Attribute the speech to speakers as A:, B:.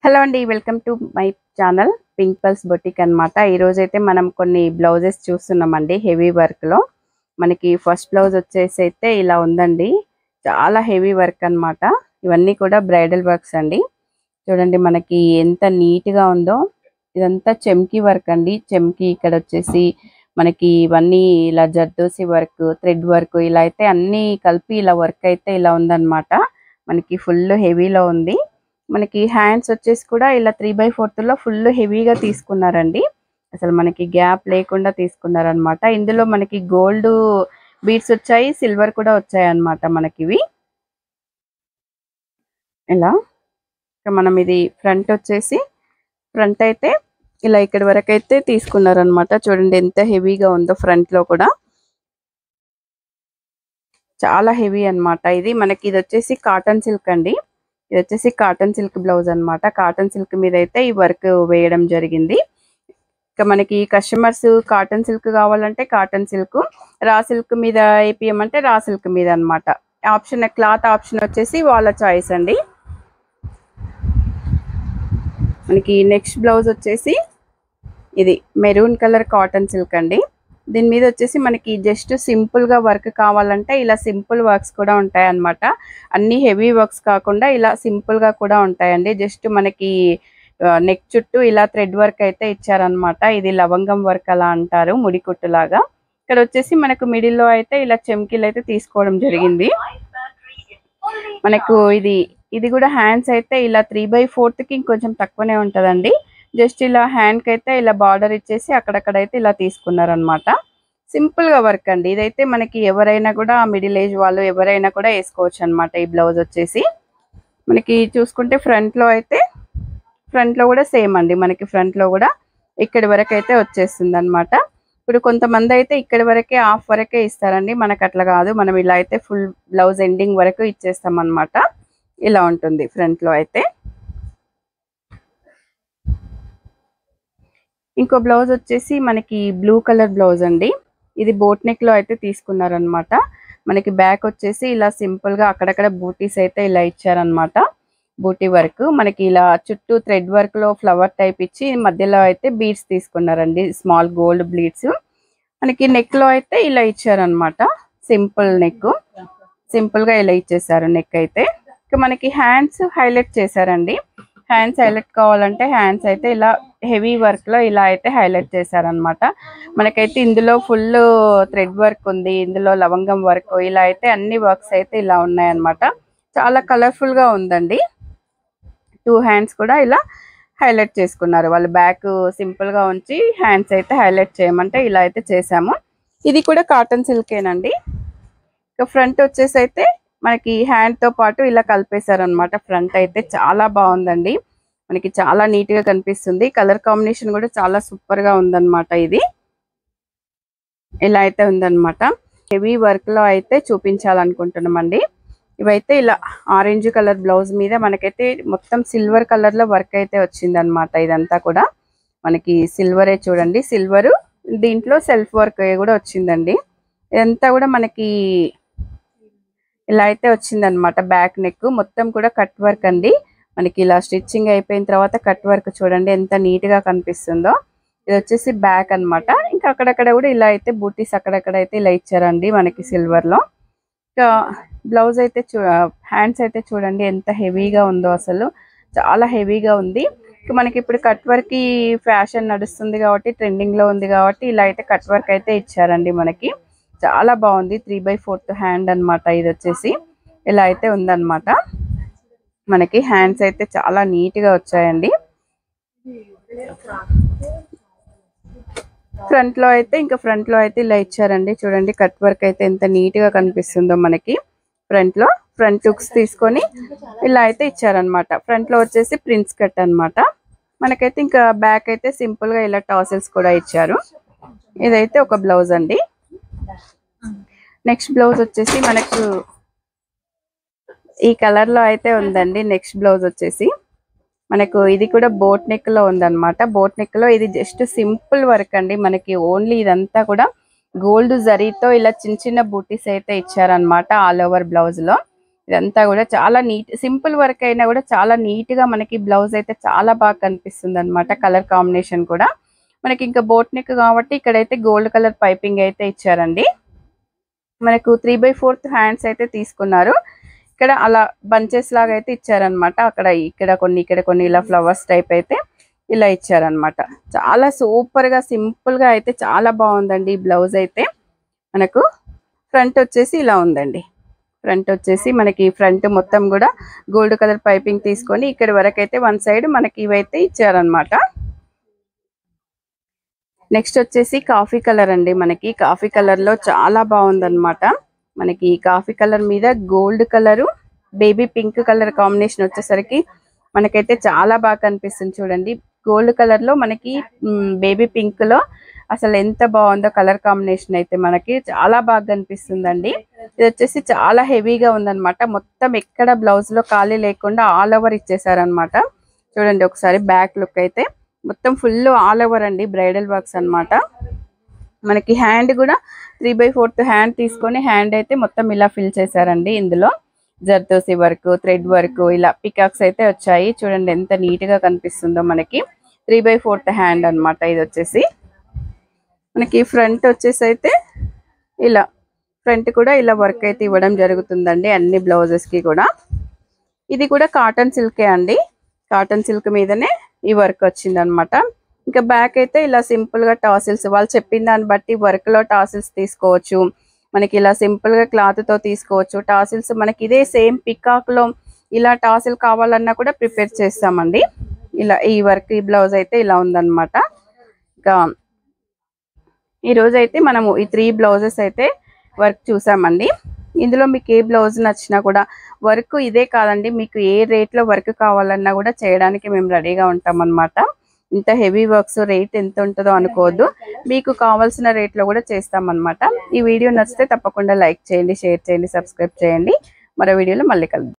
A: Hello అండి, welcome to my channel pink pulse boutique అనమాట. ఈరోజు అయితే మనం కొన్ని బ్లౌజెస్ చూస్తున్నామండి హెవీ వర్క్లో. మనకి ఫస్ట్ బ్లౌజ్ వచ్చేసి అయితే ఇలా ఉందండి, చాలా హెవీ వర్క్ అనమాట. ఇవన్నీ కూడా బ్రైడల్ వర్క్స్ అండి. చూడండి మనకి ఎంత నీట్గా ఉందో. ఇదంతా చెమ్కీ వర్క్ అండి. చెమ్కీ ఇక్కడ వచ్చేసి మనకి ఇవన్నీ ఇలా జర్దోసి వర్క్, థ్రెడ్ వర్క్, ఇలా అయితే అన్నీ కలిపి ఇలా వర్క్ అయితే ఇలా ఉందన్నమాట. మనకి ఫుల్ హెవీలో ఉంది. మనకి హ్యాండ్స్ వచ్చేసి కూడా ఇలా 3/4 ఫుల్ హెవీగా తీసుకున్నారండి. అసలు మనకి గ్యాప్ లేకుండా తీసుకున్నారనమాట. ఇందులో మనకి గోల్డ్ బీడ్స్ వచ్చాయి, సిల్వర్ కూడా వచ్చాయి అన్నమాట మనకివి. ఇలా మనం ఇది ఫ్రంట్ వచ్చేసి ఫ్రంట్ అయితే ఇలా ఇక్కడ వరకు అయితే తీసుకున్నారనమాట. చూడండి ఎంత హెవీగా ఉందో. ఫ్రంట్ లో కూడా చాలా హెవీ అన్నమాట. ఇది మనకి ఇది వచ్చేసి కాటన్ సిల్క్ అండి. ఇది వచ్చేసి కాటన్ సిల్క్ బ్లౌజ్ అన్నమాట. కాటన్ సిల్క్ మీద అయితే ఈ వర్క్ వేయడం జరిగింది. ఇక మనకి కస్టమర్స్ కాటన్ సిల్క్ కావాలంటే కాటన్ సిల్క్, రా సిల్క్ మీద ఏపీఎం రా సిల్క్ మీద అన్నమాట. ఆప్షన్ క్లాత్ ఆప్షన్ వచ్చేసి వాళ్ళ చాయిస్ అండి. మనకి నెక్స్ట్ బ్లౌజ్ వచ్చేసి ఇది మెరూన్ కలర్ కాటన్ సిల్క్ అండి. దీని మీద వచ్చేసి మనకి జస్ట్ సింపుల్ గా వర్క్ కావాలంటే ఇలా సింపుల్ వర్క్స్ కూడా ఉంటాయి అన్నమాట. అన్ని హెవీ వర్క్స్ కాకుండా ఇలా సింపుల్ గా కూడా ఉంటాయండి. జస్ట్ మనకి నెక్ చుట్టూ ఇలా థ్రెడ్ వర్క్ అయితే ఇచ్చారనమాట. ఇది లవంగం వర్క్ అలా అంటారు, ముడికుట్టు లాగా. ఇక్కడ వచ్చేసి మనకు మిడిల్ లో అయితే ఇలా చెమ్కీలు అయితే తీసుకోవడం జరిగింది. మనకు ఇది కూడా హ్యాండ్స్ అయితే ఇలా 3/4 ఇంకొంచెం తక్కువనే ఉంటదండి. జస్ట్ ఇలా హ్యాండ్ కి అయితే ఇలా బార్డర్ ఇచ్చేసి అక్కడక్కడైతే ఇలా తీసుకున్నారనమాట. సింపుల్ గా వర్క్ అండి. ఇదైతే మనకి ఎవరైనా కూడా మిడిల్ ఏజ్ వాళ్ళు ఎవరైనా కూడా వేసుకోవచ్చు అనమాట. ఈ బ్లౌజ్ వచ్చేసి మనకి చూసుకుంటే ఫ్రంట్ లో కూడా సేమ్ అండి. మనకి ఫ్రంట్ లో కూడా ఇక్కడి వరకు అయితే వచ్చేస్తుంది అనమాట. ఇప్పుడు కొంతమంది అయితే ఇక్కడి వరకే హాఫ్ వరకే ఇస్తారండి. మనకు అట్లా కాదు, మనం ఇలా అయితే ఫుల్ బ్లౌజ్ ఎండింగ్ వరకు ఇచ్చేస్తాం అనమాట. ఇలా ఉంటుంది ఫ్రంట్ లో అయితే. ఇంకో బ్లౌజ్ వచ్చేసి మనకి బ్లూ కలర్ బ్లౌజ్ అండి. ఇది బోట్ నెక్ లో అయితే తీసుకున్నారనమాట. మనకి బ్యాక్ వచ్చేసి ఇలా సింపుల్ గా అక్కడక్కడ బూటీస్ అయితే ఇలా ఇచ్చారనమాట. బూటీ వర్క్ మనకి ఇలా చుట్టూ థ్రెడ్ వర్క్ లో ఫ్లవర్ టైప్ ఇచ్చి మధ్యలో అయితే బీడ్స్ తీసుకున్నారండి, స్మాల్ గోల్డ్ బీడ్స్. మనకి నెక్ లో అయితే ఇలా ఇచ్చారనమాట. సింపుల్ నెక్, సింపుల్ గా ఇలా ఇచ్చేసారు నెక్ అయితే. ఇక మనకి హ్యాండ్స్ హైలైట్ చేశారండి. హ్యాండ్స్ హైలైట్ కావాలంటే హ్యాండ్స్ అయితే ఇలా హెవీ వర్క్ లో ఇలా అయితే హైలైట్ చేశారనమాట. మనకైతే ఇందులో ఫుల్ థ్రెడ్ వర్క్ ఉంది, ఇందులో లవంగం వర్క్, ఇలా అయితే అన్ని వర్క్స్ అయితే ఇలా ఉన్నాయన్నమాట. చాలా కలర్ఫుల్ గా ఉందండి. 2 హ్యాండ్స్ కూడా ఇలా హైలైట్ చేసుకున్నారు. వాళ్ళు బ్యాక్ సింపుల్ గా ఉంచి హ్యాండ్స్ అయితే హైలైట్ చేయమంటే ఇలా అయితే చేసాము. ఇది కూడా కాటన్ సిల్కేనండి. ఇక ఫ్రంట్ వచ్చేసి అయితే మనకి హ్యాండ్ తో పాటు ఇలా కలిపేశారు అనమాట. ఫ్రంట్ అయితే చాలా బాగుందండి. మనకి చాలా నీట్ గా కనిపిస్తుంది. కలర్ కాంబినేషన్ కూడా చాలా సూపర్ గా ఉందన్నమాట. ఇది ఇలా అయితే ఉందన్నమాట. హెవీ వర్క్ లో అయితే చూపించాలనుకుంటున్నామండి. ఇవైతే ఇలా ఆరెంజ్ కలర్ బ్లౌజ్ మీద మనకైతే మొత్తం సిల్వర్ కలర్ లో వర్క్ అయితే వచ్చింది అనమాట. ఇదంతా కూడా మనకి సిల్వరే, చూడండి సిల్వర్, దీంట్లో సెల్ఫ్ వర్క్ కూడా వచ్చిందండి. ఇదంతా కూడా మనకి ఇలా అయితే వచ్చిందనమాట. బ్యాక్ నెక్ మొత్తం కూడా కట్ వర్క్ అండి. మనకి ఇలా స్టిచ్చింగ్ అయిపోయిన తర్వాత కట్ వర్క్ చూడండి ఎంత నీట్ గా కనిపిస్తుందో. ఇది వచ్చేసి బ్యాక్ అన్నమాట. ఇంకా అక్కడక్కడ కూడా ఇలా అయితే బూటీస్ అక్కడక్కడ అయితే ఇలా ఇచ్చారండి మనకి సిల్వర్ లో. ఇంకా బ్లౌజ్ అయితే హ్యాండ్స్ అయితే చూడండి ఎంత హెవీగా ఉందో. అసలు చాలా హెవీగా ఉంది. మనకి ఇప్పుడు కట్ వర్క్ ఈ ఫ్యాషన్ నడుస్తుంది కాబట్టి, ట్రెండింగ్ లో ఉంది కాబట్టి ఇలా అయితే కట్ వర్క్ అయితే ఇచ్చారండి మనకి. చాలా బాగుంది. 3/4 హ్యాండ్ అన్నమాట. ఇది వచ్చేసి ఇలా అయితే ఉందన్నమాట. మనకి హ్యాండ్స్ అయితే చాలా నీట్ గా వచ్చాయండి. ఫ్రంట్ లో అయితే ఇలా ఇచ్చారండి. చూడండి కట్ వర్క్ అయితే ఎంత నీట్ గా కనిపిస్తుందో మనకి. ఫ్రంట్ హుక్స్ తీసుకొని ఇలా అయితే ఇచ్చారనమాట. ఫ్రంట్ లో వచ్చేసి ప్రిన్స్ కట్ అన్నమాట. మనకైతే ఇంకా బ్యాక్ అయితే సింపుల్ గా ఇలా టాసిల్స్ కూడా ఇచ్చారు. ఇదైతే ఒక బ్లౌజ్ అండి. నెక్స్ట్ బ్లౌజ్ వచ్చేసి మనకు ఈ కలర్ లో అయితే ఉందండి. నెక్స్ట్ బ్లౌజ్ వచ్చేసి మనకు ఇది కూడా బోట్ నెక్ లో ఉందన్నమాట. బోట్ నెక్ లో ఇది జస్ట్ సింపుల్ వర్క్ అండి. మనకి ఓన్లీ ఇదంతా కూడా గోల్డ్ జరీతో ఇలా చిన్న చిన్న బూటీస్ అయితే ఇచ్చారనమాట ఆల్ ఓవర్ బ్లౌజ్ లో. ఇదంతా కూడా చాలా నీట్, సింపుల్ వర్క్ అయినా కూడా చాలా నీట్ గా మనకి బ్లౌజ్ అయితే చాలా బాగా కనిపిస్తుంది అనమాట. కలర్ కాంబినేషన్ కూడా మనకి ఇంకా బోట్ నెక్ కాబట్టి ఇక్కడైతే గోల్డ్ కలర్ పైపింగ్ అయితే ఇచ్చారండి. మనకు 3/4 హ్యాండ్స్ అయితే తీసుకున్నారు. ఇక్కడ అలా బంచెస్ లాగా అయితే ఇచ్చారనమాట. ఇక్కడ కొన్ని ఇలా ఫ్లవర్స్ టైప్ అయితే ఇలా ఇచ్చారనమాట. చాలా సూపర్ గా సింపుల్ గా అయితే చాలా బాగుందండి ఈ బ్లౌజ్ అయితే. మనకు ఫ్రంట్ వచ్చేసి ఇలా ఉందండి. ఫ్రంట్ వచ్చేసి మనకి ఫ్రంట్ మొత్తం కూడా గోల్డ్ కలర్ పైపింగ్ తీసుకొని ఇక్కడ వరకు అయితే వన్ సైడ్ మనకి ఇవైతే ఇచ్చారనమాట. నెక్స్ట్ వచ్చేసి కాఫీ కలర్ అండి. మనకి కాఫీ కలర్ లో చాలా బాగుందన్నమాట. మనకి కాఫీ కలర్ మీద gold colour baby pink colour combination వచ్చేసరికి మనకైతే చాలా బాగా కనిపిస్తుంది చూడండి. గోల్డ్ కలర్ లో మనకి బేబీ పింక్ లో అసలు ఎంత బాగుందో కలర్ కాంబినేషన్ అయితే మనకి చాలా బాగా కనిపిస్తుందండి. ఇది వచ్చేసి చాలా హెవీగా ఉందన్నమాట. మొత్తం ఎక్కడ బ్లౌజ్ లో ఖాళీ లేకుండా ఆల్ ఓవర్ ఇచ్చేసారనమాట. చూడండి ఒకసారి బ్యాక్ లుక్ అయితే మొత్తం ఫుల్ ఆల్ ఓవర్ అండి, బ్రైడల్ వర్క్స్ అన్నమాట. మనకి హ్యాండ్ కూడా 3/4 హ్యాండ్ తీసుకొని హ్యాండ్ అయితే మొత్తం ఇలా ఫిల్ చేశారండి. ఇందులో జర్దోసి వర్క్, థ్రెడ్ వర్క్, ఇలా పికాక్స్ అయితే వచ్చాయి. చూడండి ఎంత నీట్ గా కనిపిస్తుందో మనకి. 3/4 హ్యాండ్ అన్నమాట. ఇది వచ్చేసి మనకి ఫ్రంట్ వచ్చేసి అయితే ఇలా ఫ్రంట్ కూడా ఇలా వర్క్ అయితే ఇవ్వడం జరుగుతుందండి అన్ని బ్లౌజెస్ కి కూడా. ఇది కూడా కాటన్ సిల్కే అండి. కాటన్ సిల్క్ మీదనే ఈ వర్క్ వచ్చింది అనమాట. ఇంకా బ్యాక్ అయితే ఇలా సింపుల్ గా టాసిల్స్, వాళ్ళు చెప్పిన దాన్ని బట్టి వర్క్ లో టాసిల్స్ తీసుకోవచ్చు. మనకి ఇలా సింపుల్ గా క్లాత్ తో తీసుకోవచ్చు. టాసిల్స్ మనకి ఇదే సేమ్ పికాక్ లో ఇలా టాసిల్ కావాలన్నా కూడా ప్రిపేర్ చేస్తామండి. ఇలా ఈ వర్క్ ఈ బ్లౌజ్ అయితే ఇలా ఉందన్నమాట. ఇంకా ఈ రోజు అయితే మనము ఈ 3 బ్లౌజెస్ అయితే వర్క్ చూసామండి. ఇందులో మీకు ఏ బ్లౌజ్ నచ్చినా కూడా వర్క్ ఇదే కాదండి, మీకు ఏ రేట్ లో వర్క్ కావాలన్నా కూడా చేయడానికి మేము రెడీగా ఉంటాం అన్నమాట. ఇంత హెవీ వర్క్స్ రేట్ ఎంత ఉంటుందో అనుకోవద్దు, మీకు కావాల్సిన రేట్ లో కూడా చేస్తామన్నమాట. ఈ వీడియో నచ్చితే తప్పకుండా లైక్ చేయండి, షేర్ చేయండి, సబ్స్క్రైబ్ చేయండి. మరో వీడియోలో మళ్ళీ కలుద్దాం.